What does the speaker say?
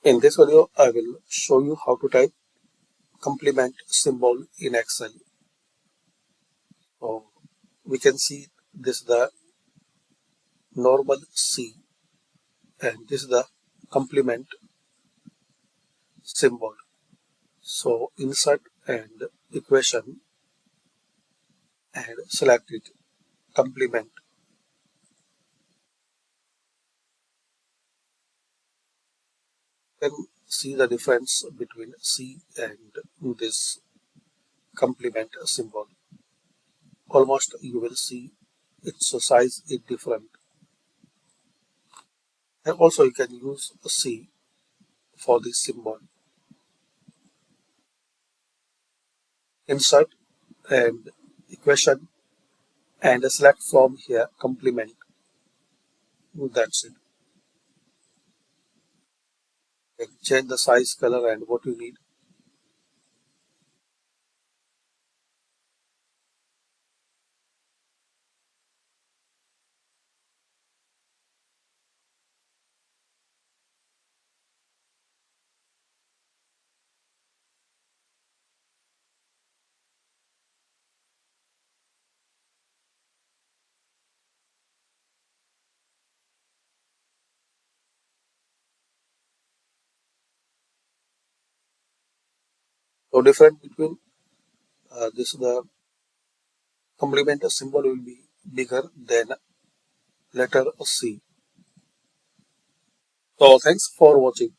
In this video, I will show you how to type complement symbol in Excel. So we can see this is the normal C and this is the complement symbol. So insert and equation and select it complement. Then see the difference between C and this complement symbol. Almost you will see its size is different. And also you can use C for this symbol. Insert and equation and select from here complement. That's it. And change the size, color, and what you need. So different between this the complement symbol will be bigger than letter C. So thanks for watching.